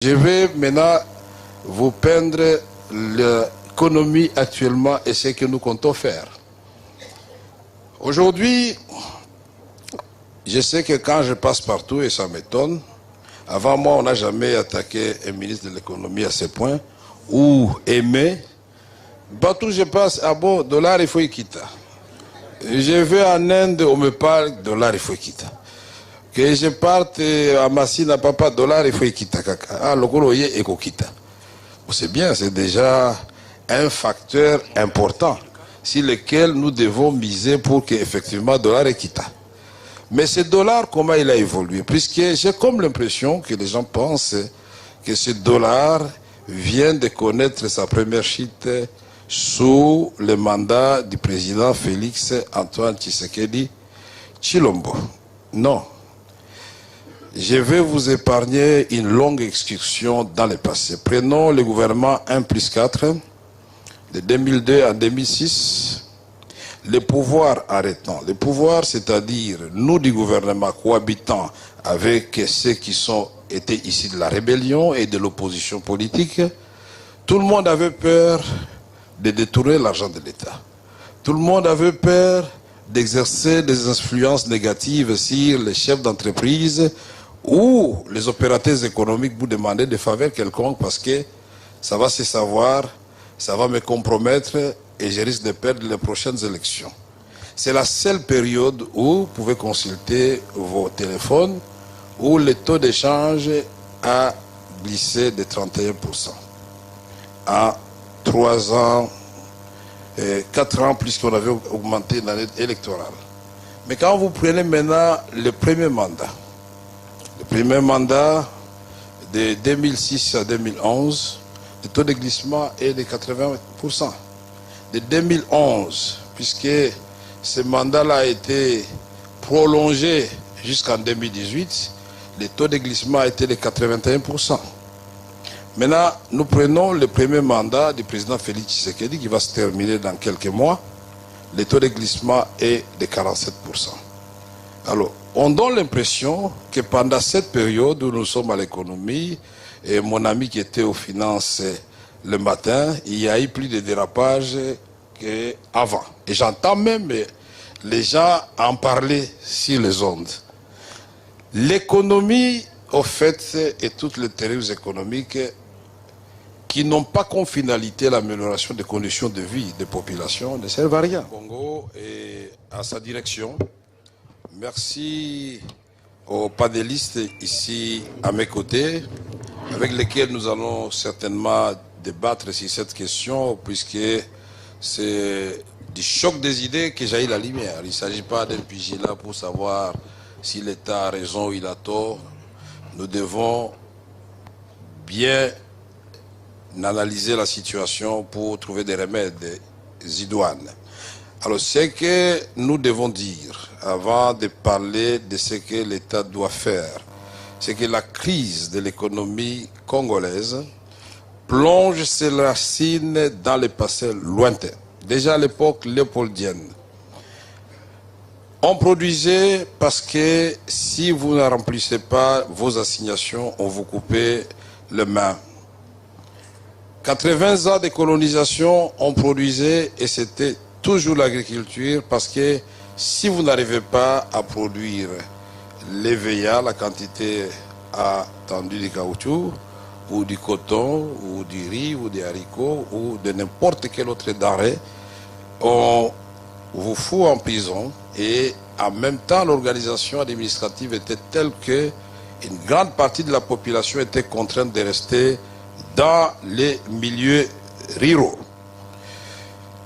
Je vais maintenant vous peindre l'économie actuellement et ce que nous comptons faire. Aujourd'hui, je sais que quand je passe partout, et ça m'étonne, avant moi, on n'a jamais attaqué un ministre de l'économie à ce point, ou aimé. Partout je passe, ah bon, dollar, il faut y quitter. Je vais en Inde, on me parle, dollar, il faut y quitter. Que je parte à Massina, papa, dollar, il faut y quitter. Ah, le coloyer est quitter. C'est bien, c'est déjà un facteur important sur lequel nous devons miser pour qu'effectivement le dollar est quitté. Mais ce dollar, comment il a évolué? Puisque j'ai comme l'impression que les gens pensent que ce dollar vient de connaître sa première chute sous le mandat du président Félix Antoine Tshisekedi Tshilombo. Non. Je vais vous épargner une longue excursion dans le passé. Prenons le gouvernement 1+4 de 2002 à 2006. Le pouvoir arrêtant. Le pouvoir, c'est-à-dire nous du gouvernement cohabitant avec ceux qui étaient issus de la rébellion et de l'opposition politique, tout le monde avait peur de détourner l'argent de l'État. Tout le monde avait peur d'exercer des influences négatives sur les chefs d'entreprise ou les opérateurs économiques vous demander des faveurs quelconques parce que ça va se savoir, ça va me compromettre et je risque de perdre les prochaines élections. C'est la seule période où vous pouvez consulter vos téléphones où le taux d'échange a glissé de 31%. En 3 ans, 4 ans plus qu'on avait augmenté l'année électorale. Mais quand vous prenez maintenant le premier mandat de 2006 à 2011, le taux de glissement est de 80%. De 2011, puisque ce mandat-là a été prolongé jusqu'en 2018, le taux de glissement a été de 81%. Maintenant, nous prenons le premier mandat du président Félix Tshisekedi qui va se terminer dans quelques mois. Le taux de glissement est de 47%. Alors, on donne l'impression que pendant cette période où nous sommes à l'économie, et mon ami qui était aux finances le matin, il y a eu plus de dérapage qu'avant. Et j'entends même les gens en parler sur les ondes. L'économie, au fait, et toutes les théories économiques qui n'ont pas comme finalité l'amélioration des conditions de vie des populations ne servent à rien. Congo est à sa direction. Merci aux panélistes ici à mes côtés, avec lesquels nous allons certainement débattre sur cette question, puisque c'est du choc des idées que jaillit la lumière. Il ne s'agit pas d'un vigilant pour savoir si l'État a raison ou il a tort. Nous devons bien analyser la situation pour trouver des remèdes idoines. Alors, ce que nous devons dire, avant de parler de ce que l'État doit faire, c'est que la crise de l'économie congolaise plonge ses racines dans le passé lointain. Déjà à l'époque léopoldienne, on produisait parce que si vous ne remplissez pas vos assignations, on vous coupait les mains. 80 ans de colonisation, on produisait et c'était toujours l'agriculture parce que si vous n'arrivez pas à produire l'EVA, la quantité attendue de caoutchouc, ou du coton, ou du riz, ou des haricots, ou de n'importe quel autre denrée, on vous fout en prison et en même temps l'organisation administrative était telle que une grande partie de la population était contrainte de rester dans les milieux ruraux.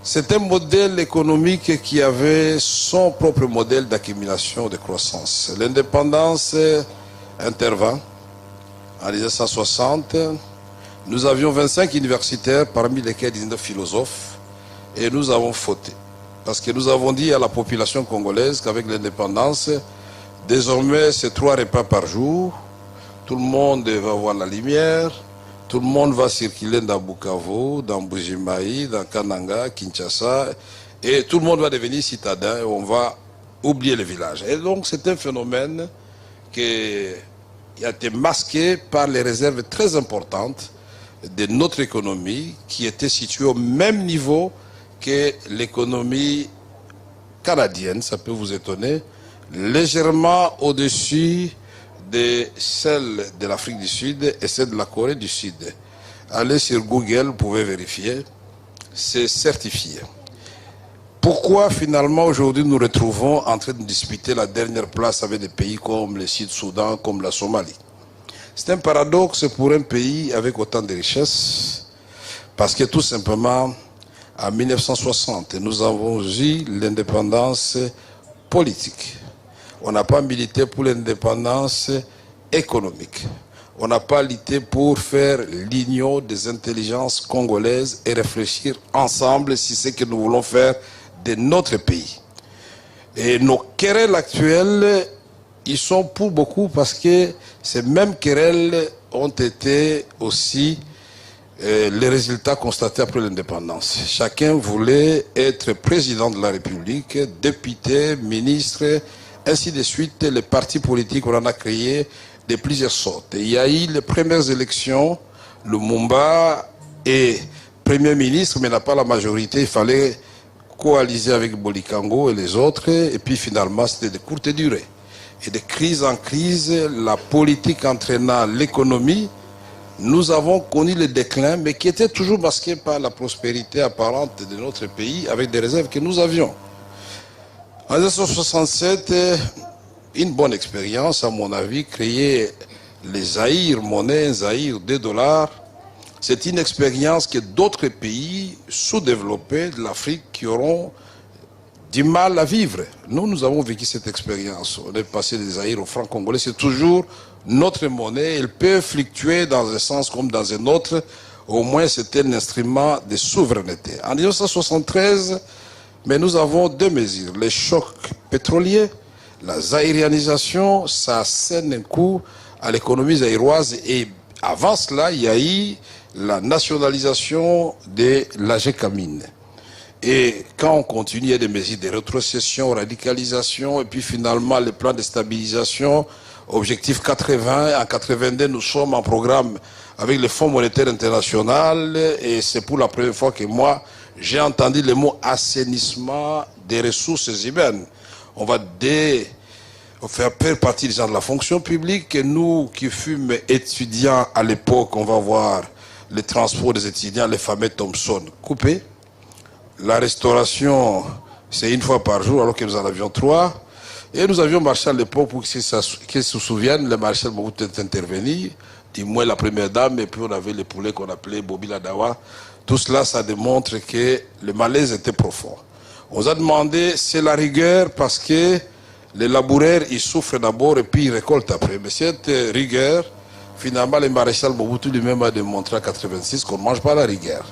C'est un modèle économique qui avait son propre modèle d'accumulation de croissance. L'indépendance intervint en 1960. Nous avions 25 universitaires, parmi lesquels 19 philosophes, et nous avons fauté. Parce que nous avons dit à la population congolaise qu'avec l'indépendance, désormais c'est 3 repas par jour, tout le monde va voir la lumière, tout le monde va circuler dans Bukavu, dans Bujimaï, dans Kananga, Kinshasa, et tout le monde va devenir citadin et on va oublier le village. Et donc c'est un phénomène que a été masqué par les réserves très importantes de notre économie qui était située au même niveau que l'économie canadienne, ça peut vous étonner, légèrement au-dessus de celle de l'Afrique du Sud et celle de la Corée du Sud. Allez sur Google, vous pouvez vérifier, c'est certifié. Pourquoi finalement aujourd'hui nous retrouvons en train de disputer la dernière place avec des pays comme le Sud-Soudan, comme la Somalie? C'est un paradoxe pour un pays avec autant de richesses, parce que tout simplement, en 1960, nous avons eu l'indépendance politique. On n'a pas milité pour l'indépendance économique. On n'a pas lutté pour faire l'union des intelligences congolaises et réfléchir ensemble si c'est ce que nous voulons faire de notre pays. Et nos querelles actuelles, ils sont pour beaucoup parce que ces mêmes querelles ont été aussi les résultats constatés après l'indépendance. Chacun voulait être président de la République, député, ministre, ainsi de suite. Les partis politiques, on en a créé de plusieurs sortes. Et il y a eu les premières élections, Lumumba est Premier ministre, mais n'a pas la majorité. Il fallait coaliser avec Bolikango et les autres. Et puis finalement, c'était de courte durée. Et de crise en crise, la politique entraînant l'économie, nous avons connu le déclin, mais qui était toujours masqué par la prospérité apparente de notre pays, avec des réserves que nous avions. En 1967, une bonne expérience, à mon avis, créer les Zaïre monnaie, Zaïre 2 $. C'est une expérience que d'autres pays sous-développés de l'Afrique qui auront du mal à vivre. Nous avons vécu cette expérience. On est passé des Zaïre au franc congolais. C'est toujours notre monnaie. Elle peut fluctuer dans un sens comme dans un autre. Au moins, c'était un instrument de souveraineté. En 1973, mais nous avons deux mesures. Les chocs pétroliers, la zaïrianisation, ça assène un coup à l'économie zaïroise. Et avant cela, il y a eu la nationalisation de l'AGECAMINE. Et quand on continue, il y a des mesures de rétrocession, radicalisation, et puis finalement les plans de stabilisation, objectif 80. En 82, nous sommes en programme avec le Fonds monétaire international, et c'est pour la première fois que moi, j'ai entendu le mot assainissement des ressources humaines. On va faire partie des gens de la fonction publique, et nous qui fûmes étudiants à l'époque, on va voir les transports des étudiants, les fameux Thomson coupés. La restauration, c'est une fois par jour, alors que nous en avions 3. Et nous avions marché à l'époque, pour qu'ils se souviennent, le maréchal Mobutu est intervenu, du moins la première dame, et puis on avait les poulets qu'on appelait Bobi Ladawa. Tout cela, ça démontre que le malaise était profond. On nous a demandé, c'est la rigueur, parce que les laboureurs, ils souffrent d'abord et puis ils récoltent après. Mais cette rigueur, finalement, le maréchal Mobutu lui-même a démontré en 86 qu'on ne mange pas la rigueur.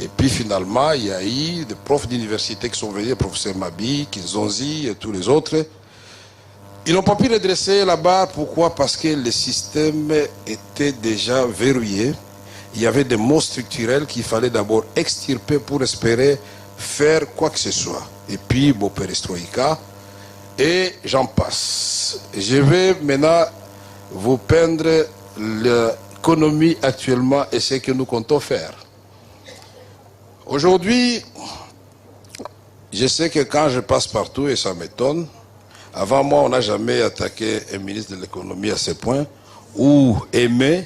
Et puis finalement, il y a eu des profs d'université qui sont venus, le professeur Mabi, Kinzonzi et tous les autres. Ils n'ont pas pu redresser la barre. Pourquoi? Parce que le système était déjà verrouillé. Il y avait des maux structurels qu'il fallait d'abord extirper pour espérer faire quoi que ce soit. Et puis, bon, perestroïka, et j'en passe. Je vais maintenant vous peindre l'économie actuellement et ce que nous comptons faire. Aujourd'hui, je sais que quand je passe partout, et ça m'étonne, avant moi, on n'a jamais attaqué un ministre de l'économie à ce point, ou aimé.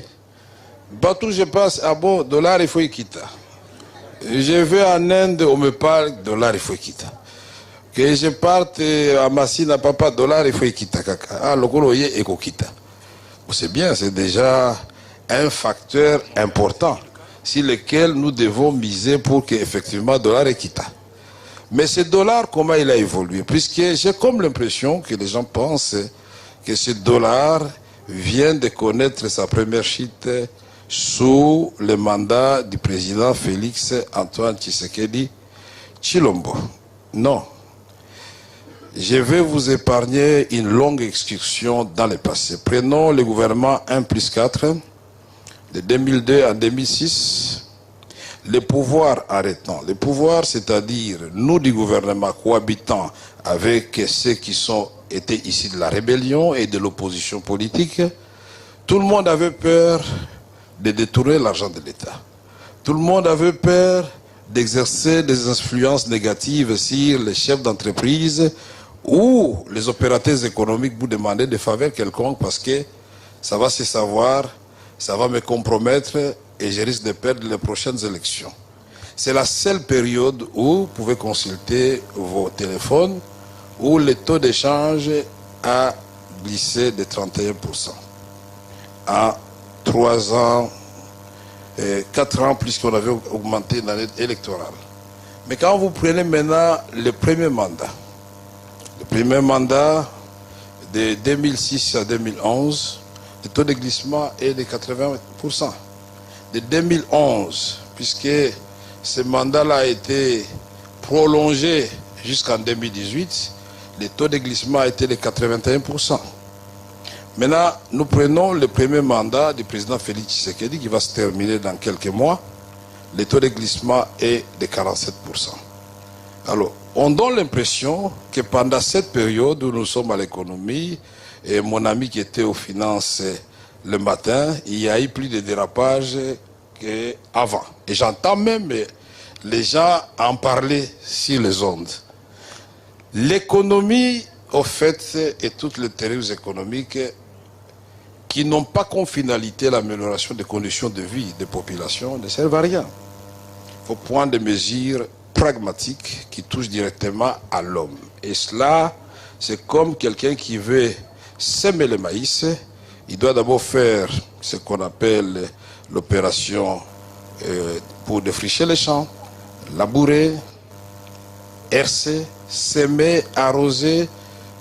Partout je passe, ah bon, dollar, il faut y quitter. Je vais en Inde, on me parle, dollar, il faut y quitter. Que je parte à Massina, papa, dollar, il faut y quitter. Ah, le gros, il faut quitter. C'est bien, c'est déjà un facteur important sur lequel nous devons miser pour qu'effectivement le dollar est quitté. Mais ce dollar, comment il a évolué? Puisque j'ai comme l'impression que les gens pensent que ce dollar vient de connaître sa première chute sous le mandat du président Félix Antoine Tshisekedi Tshilombo. Non. Je vais vous épargner une longue excursion dans le passé. Prenons le gouvernement 1+4. De 2002 à 2006, les pouvoirs arrêtant. Les pouvoirs, c'est-à-dire nous du gouvernement cohabitant avec ceux qui étaient ici de la rébellion et de l'opposition politique, Tout le monde avait peur de détourner l'argent de l'État. Tout le monde avait peur d'exercer des influences négatives sur les chefs d'entreprise ou les opérateurs économiques vous demander des faveurs quelconques parce que ça va se savoir, ça va me compromettre et je risque de perdre les prochaines élections. C'est la seule période où vous pouvez consulter vos téléphones où le taux d'échange a glissé de 31%. En 3 ans, 4 ans plus qu'on avait augmenté l'année électorale. Mais quand vous prenez maintenant le premier mandat de 2006 à 2011, le taux de glissement est de 80%. De 2011, puisque ce mandat-là a été prolongé jusqu'en 2018, le taux de glissement a été de 81%. Maintenant, nous prenons le premier mandat du président Félix Tshisekedi qui va se terminer dans quelques mois. Le taux de glissement est de 47%. Alors, on donne l'impression que pendant cette période où nous sommes à l'économie, et mon ami qui était aux finances le matin, il y a eu plus de dérapage qu'avant. Et j'entends même les gens en parler sur les ondes. L'économie, au fait, et toutes les théories économiques qui n'ont pas comme finalité l'amélioration des conditions de vie des populations ne servent à rien. Il faut prendre des mesures pragmatiques qui touchent directement à l'homme. Et cela, c'est comme quelqu'un qui veut semer le maïs. Il doit d'abord faire ce qu'on appelle l'opération pour défricher les champs, labourer, hercer, semer, arroser,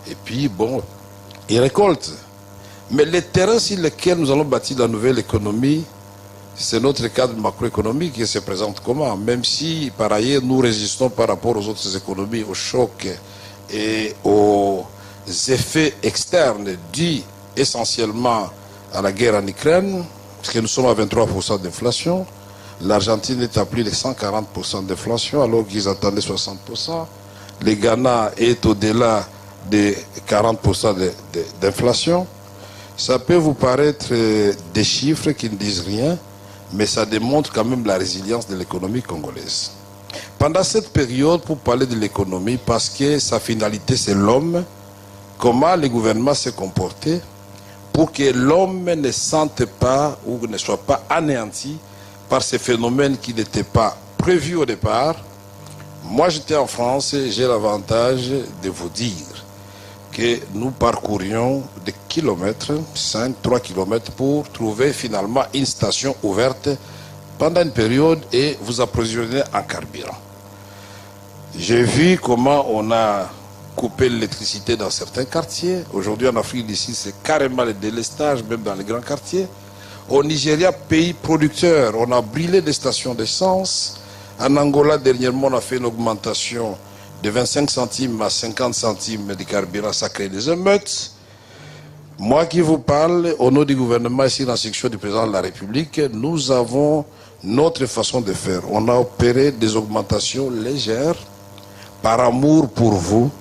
et puis bon, il récolte. Mais les terrains sur lesquels nous allons bâtir la nouvelle économie, c'est notre cadre macroéconomique qui se présente comment. Même si, par ailleurs, nous résistons par rapport aux autres économies, aux chocs et aux effets externes dus essentiellement à la guerre en Ukraine, parce que nous sommes à 23% d'inflation. L'Argentine est à plus de 140% d'inflation, alors qu'ils attendaient 60%. Le Ghana est au-delà de 40% d'inflation. Ça peut vous paraître des chiffres qui ne disent rien, mais ça démontre quand même la résilience de l'économie congolaise. Pendant cette période, pour parler de l'économie, parce que sa finalité c'est l'homme, comment le gouvernement s'est comporté pour que l'homme ne sente pas ou ne soit pas anéanti par ces phénomènes qui n'étaient pas prévus au départ. Moi j'étais en France et j'ai l'avantage de vous dire que nous parcourions des kilomètres, 3 kilomètres pour trouver finalement une station ouverte pendant une période et vous approvisionner en carburant. J'ai vu comment on a coupé l'électricité dans certains quartiers. Aujourd'hui en Afrique d'ici c'est carrément le délestage, même dans les grands quartiers. Au Nigeria, pays producteur, on a brûlé des stations d'essence. En Angola, dernièrement, on a fait une augmentation de 25 centimes à 50 centimes de carburant, ça crée des émeutes. Moi qui vous parle, au nom du gouvernement, ici dans la section du président de la République, nous avons notre façon de faire. On a opéré des augmentations légères par amour pour vous,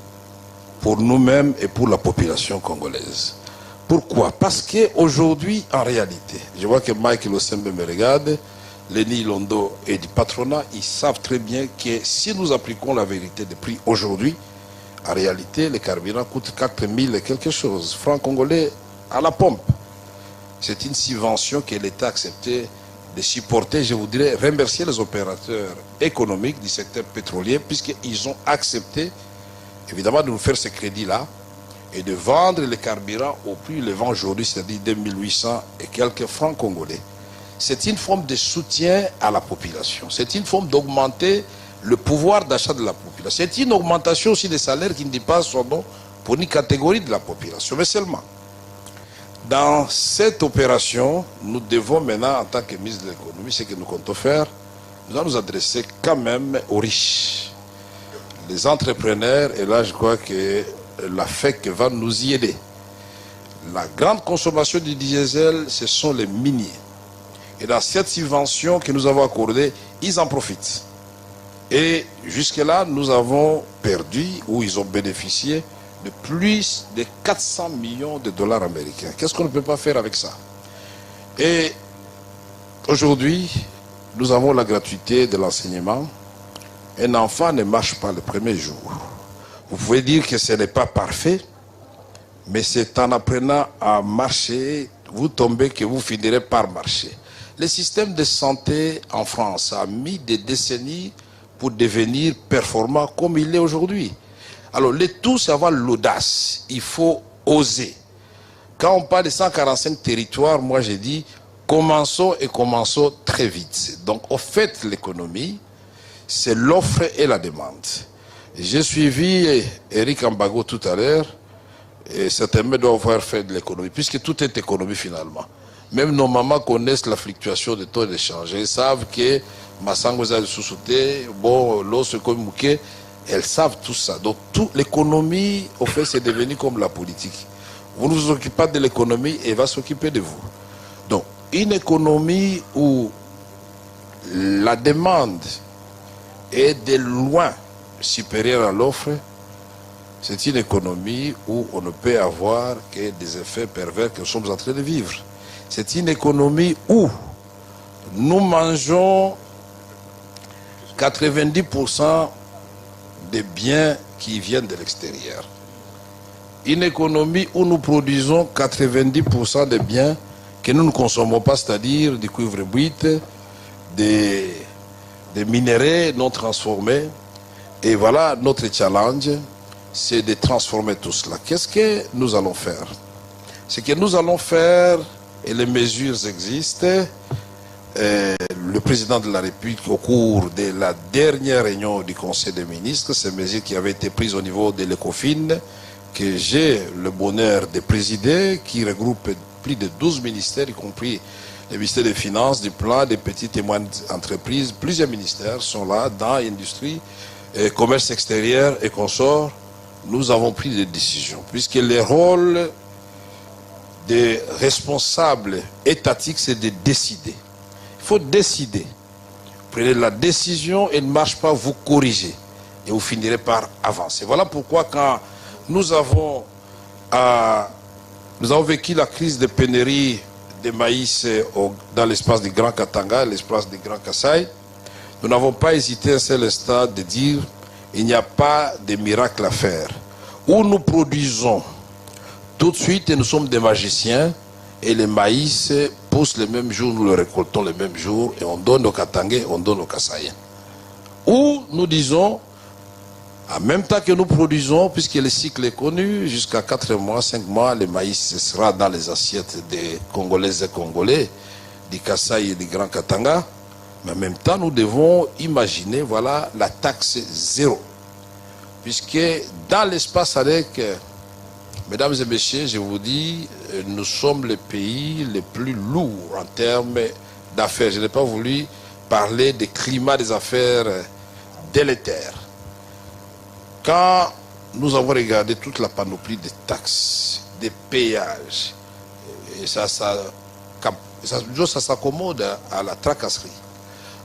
pour nous-mêmes et pour la population congolaise. Pourquoi? Parce qu'aujourd'hui, en réalité, je vois que Mike Losembe me regarde, Lenny Londo et du patronat, ils savent très bien que si nous appliquons la vérité des prix aujourd'hui, en réalité, le carburant coûte 4 000 et quelque chose, francs congolais à la pompe. C'est une subvention que l'État a accepté de supporter. Je voudrais remercier les opérateurs économiques du secteur pétrolier, puisqu'ils ont accepté, évidemment, de nous faire ce crédit-là et de vendre le carburant au prix le vend aujourd'hui, c'est-à-dire 2800 et quelques francs congolais. C'est une forme de soutien à la population. C'est une forme d'augmenter le pouvoir d'achat de la population. C'est une augmentation aussi des salaires qui ne dépassent son nom pour une catégorie de la population. Mais seulement, dans cette opération, nous devons maintenant, en tant que ministre de l'économie, ce que nous comptons faire, nous allons nous adresser quand même aux riches. Les entrepreneurs, et là je crois que la FEC va nous y aider. La grande consommation du diesel, ce sont les miniers. Et dans cette subvention que nous avons accordée, ils en profitent. Et jusque-là, nous avons perdu, ou ils ont bénéficié, de plus de 400 millions de dollars américains. Qu'est-ce qu'on ne peut pas faire avec ça? Et aujourd'hui, nous avons la gratuité de l'enseignement. Un enfant ne marche pas le premier jour. Vous pouvez dire que ce n'est pas parfait, mais c'est en apprenant à marcher, vous tombez que vous finirez par marcher. Le système de santé en France a mis des décennies pour devenir performant comme il est aujourd'hui. Alors, le tout, c'est avoir l'audace. Il faut oser. Quand on parle de 145 territoires, moi j'ai dit, commençons et commençons très vite. Donc, au fait, l'économie, c'est l'offre et la demande. J'ai suivi Eric Ambago tout à l'heure, et certainement doivent avoir fait de l'économie, puisque tout est économie finalement. Même nos mamans connaissent la fluctuation des taux d'échange. Elles savent que Massango a sous-sauté, bon, l'os comme Mouké, elles savent tout ça. Donc, toute l'économie, au fait, c'est devenu comme la politique. Vous ne vous occupez pas de l'économie et elle va s'occuper de vous. Donc, une économie où la demande est de loin supérieure à l'offre, c'est une économie où on ne peut avoir que des effets pervers que nous sommes en train de vivre. C'est une économie où nous mangeons 90% des biens qui viennent de l'extérieur. Une économie où nous produisons 90% des biens que nous ne consommons pas, c'est-à-dire du cuivre brut, des minéraux non transformés. Et voilà, notre challenge, c'est de transformer tout cela. Qu'est-ce que nous allons faire? Ce que nous allons faire, et les mesures existent, le président de la République, au cours de la dernière réunion du Conseil des ministres, ces mesures qui avaient été prises au niveau de l'ECOFIN, que j'ai le bonheur de présider, qui regroupe plus de 12 ministères, y compris le ministère des Finances, du Plan, des petites et moyennes entreprises. Plusieurs ministères sont là, dans l'industrie, commerce extérieur et consorts. Nous avons pris des décisions, puisque le rôle des responsables étatiques, c'est de décider. Il faut décider. Prenez la décision et ne marche pas, vous corrigez. Et vous finirez par avancer. Voilà pourquoi quand nous avons vécu la crise de pénurie de maïs dans l'espace du Grand Katanga, l'espace du Grand Kasaï, nous n'avons pas hésité un seul instant de dire il n'y a pas de miracle à faire. Où nous produisons tout de suite et nous sommes des magiciens et le maïs pousse le même jour, nous le récoltons le même jour et on donne aux Katangais, on donne aux Kasaïens. Ou nous disons, en même temps que nous produisons, puisque le cycle est connu, jusqu'à 4 mois, 5 mois, le maïs sera dans les assiettes des Congolaises et Congolais, du Kasaï et du Grand Katanga. Mais en même temps, nous devons imaginer, voilà, la taxe zéro. Puisque dans l'espace avec, mesdames et messieurs, je vous dis, nous sommes le pays le plus lourd en termes d'affaires. Je n'ai pas voulu parler du climat des affaires délétères. Quand nous avons regardé toute la panoplie des taxes, des péages, et ça s'accommode à la tracasserie.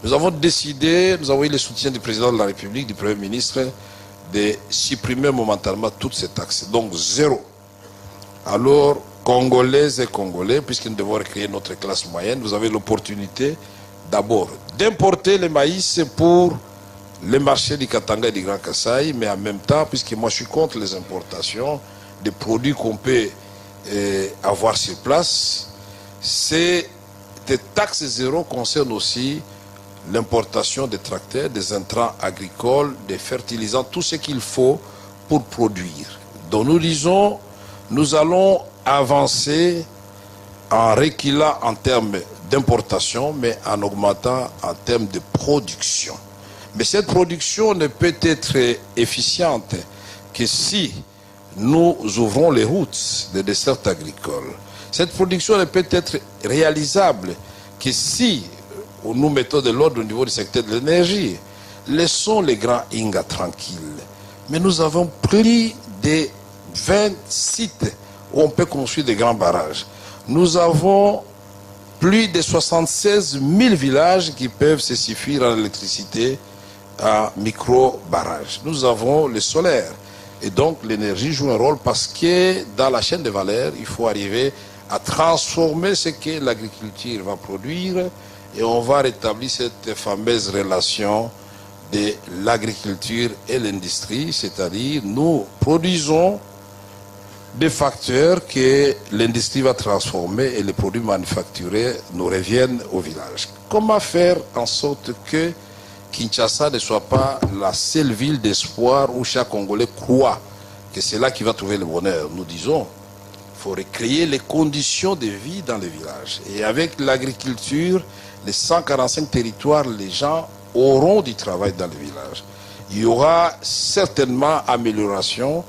Nous avons décidé, nous avons eu le soutien du président de la République, du Premier ministre, de supprimer momentanément toutes ces taxes. Donc zéro. Alors, Congolaises et Congolais, puisque nous devons recréer notre classe moyenne, vous avez l'opportunité d'abord d'importer le maïs pour le marché du Katanga et du Grand Kasaï, mais en même temps, puisque moi je suis contre les importations des produits qu'on peut avoir sur place, ces taxes zéro concernent aussi l'importation des tracteurs, des intrants agricoles, des fertilisants, tout ce qu'il faut pour produire. Donc nous disons, nous allons avancer en reculant en termes d'importation, mais en augmentant en termes de production. Mais cette production ne peut être efficiente que si nous ouvrons les routes des dessertes agricoles. Cette production ne peut être réalisable que si nous mettons de l'ordre au niveau du secteur de l'énergie. Laissons les grands Inga tranquilles. Mais nous avons pris des 20 sites où on peut construire des grands barrages. Nous avons plus de 76 000 villages qui peuvent se suffire en électricité à micro-barrages. Nous avons le solaire. Et donc l'énergie joue un rôle parce que dans la chaîne de valeur, il faut arriver à transformer ce que l'agriculture va produire et on va rétablir cette fameuse relation de l'agriculture et l'industrie, c'est-à-dire nous produisons des facteurs que l'industrie va transformer et les produits manufacturés nous reviennent au village. Comment faire en sorte que Kinshasa ne soit pas la seule ville d'espoir où chaque Congolais croit que c'est là qu'il va trouver le bonheur? Nous disons, il faut recréer les conditions de vie dans les villages. Et avec l'agriculture, les 145 territoires, les gens auront du travail dans les villages. Il y aura certainement amélioration.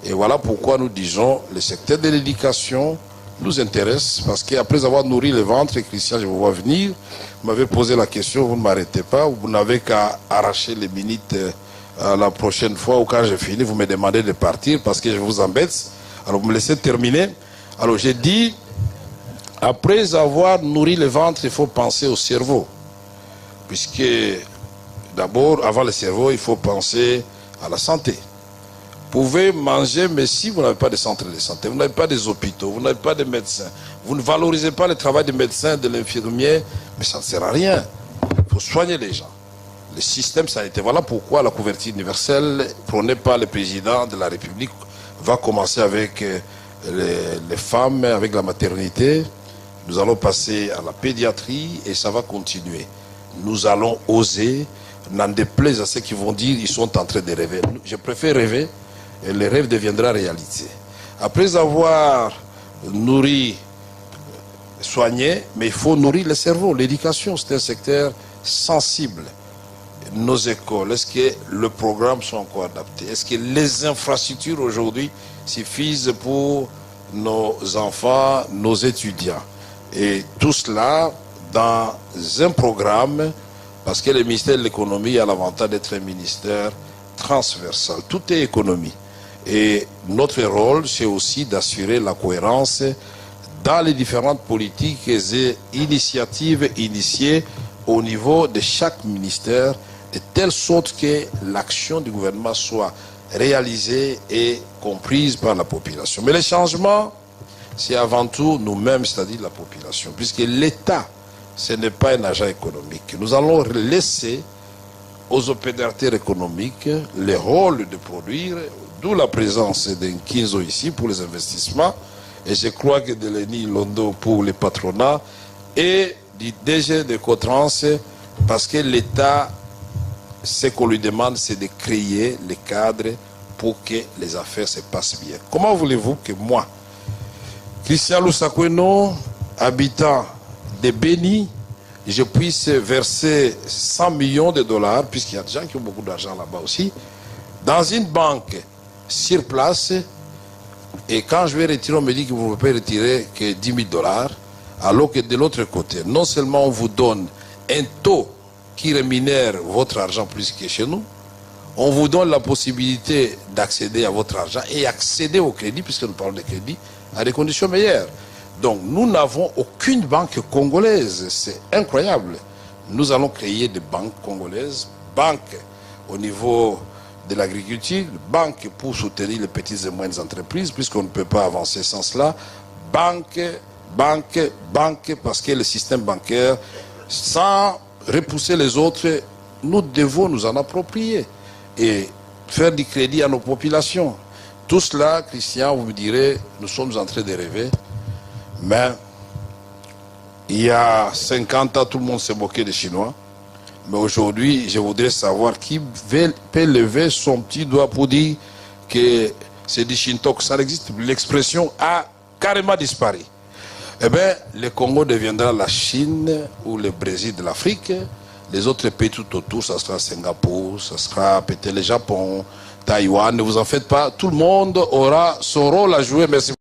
Et voilà pourquoi nous disons, le secteur de l'éducation nous intéresse, parce qu'après avoir nourri le ventre, Christian, je vous vois venir, vous m'avez posé la question, vous ne m'arrêtez pas, vous n'avez qu'à arracher les minutes la prochaine fois, ou quand j'ai fini, vous me demandez de partir, parce que je vous embête. Alors vous me laissez terminer. Alors j'ai dit, après avoir nourri le ventre, il faut penser au cerveau. Puisque d'abord, avant le cerveau, il faut penser à la santé. Vous pouvez manger, mais si vous n'avez pas de centre de santé, vous n'avez pas des hôpitaux, vous n'avez pas de médecins, vous ne valorisez pas le travail des médecins, de l'infirmier, mais ça ne sert à rien. Il faut soigner les gens. Le système sanitaire, voilà pourquoi la couverture universelle, prônée par le président de la République, va commencer avec les femmes, avec la maternité. Nous allons passer à la pédiatrie et ça va continuer. Nous allons oser, n'en déplaise à ceux qui vont dire qu'ils sont en train de rêver. Je préfère rêver et le rêve deviendra réalité. Après avoir nourri, soigné, mais il faut nourrir le cerveau. L'éducation, c'est un secteur sensible. Nos écoles, est-ce que le programme sont encore adaptés? Est-ce que les infrastructures aujourd'hui suffisent pour nos enfants, nos étudiants? Et tout cela dans un programme, parce que le ministère de l'économie a l'avantage d'être un ministère transversal. Tout est économie. Et notre rôle, c'est aussi d'assurer la cohérence dans les différentes politiques et initiatives initiées au niveau de chaque ministère, de telle sorte que l'action du gouvernement soit réalisée et comprise par la population. Mais le changement, c'est avant tout nous-mêmes, c'est-à-dire la population, puisque l'État, ce n'est pas un agent économique. Nous allons laisser aux opérateurs économiques le rôle de produire, d'où la présence d'Nkinzo ici pour les investissements, et je crois que de Denis Londo pour les patronats, et du DG de Cotrans, parce que l'État, ce qu'on lui demande, c'est de créer les cadres pour que les affaires se passent bien. Comment voulez-vous que moi, Christian Lusakweno, habitant de Béni, je puisse verser 100 millions de dollars, puisqu'il y a des gens qui ont beaucoup d'argent là-bas aussi, dans une banque sur place, et quand je vais retirer, on me dit que vous ne pouvez retirer que 10 000 dollars, alors que de l'autre côté, non seulement on vous donne un taux qui rémunère votre argent plus que chez nous, on vous donne la possibilité d'accéder à votre argent et accéder au crédit, puisque nous parlons de crédit, à des conditions meilleures. Donc nous n'avons aucune banque congolaise, c'est incroyable. Nous allons créer des banques congolaises, banques au niveau de l'agriculture, banques pour soutenir les petites et moyennes entreprises, puisqu'on ne peut pas avancer sans cela, banque, parce que le système bancaire, sans repousser les autres, nous devons nous en approprier et faire du crédit à nos populations. Tout cela, Christian, vous me direz, nous sommes en train de rêver. Mais il y a 50 ans, tout le monde s'est moqué des Chinois. Mais aujourd'hui, je voudrais savoir qui peut lever son petit doigt pour dire que c'est du Shinto, que ça n'existe plus. L'expression a carrément disparu. Eh bien, le Congo deviendra la Chine ou le Brésil de l'Afrique. Les autres pays tout autour, ça sera Singapour, ça sera peut-être le Japon, Taïwan. Ne vous en faites pas, tout le monde aura son rôle à jouer. Merci.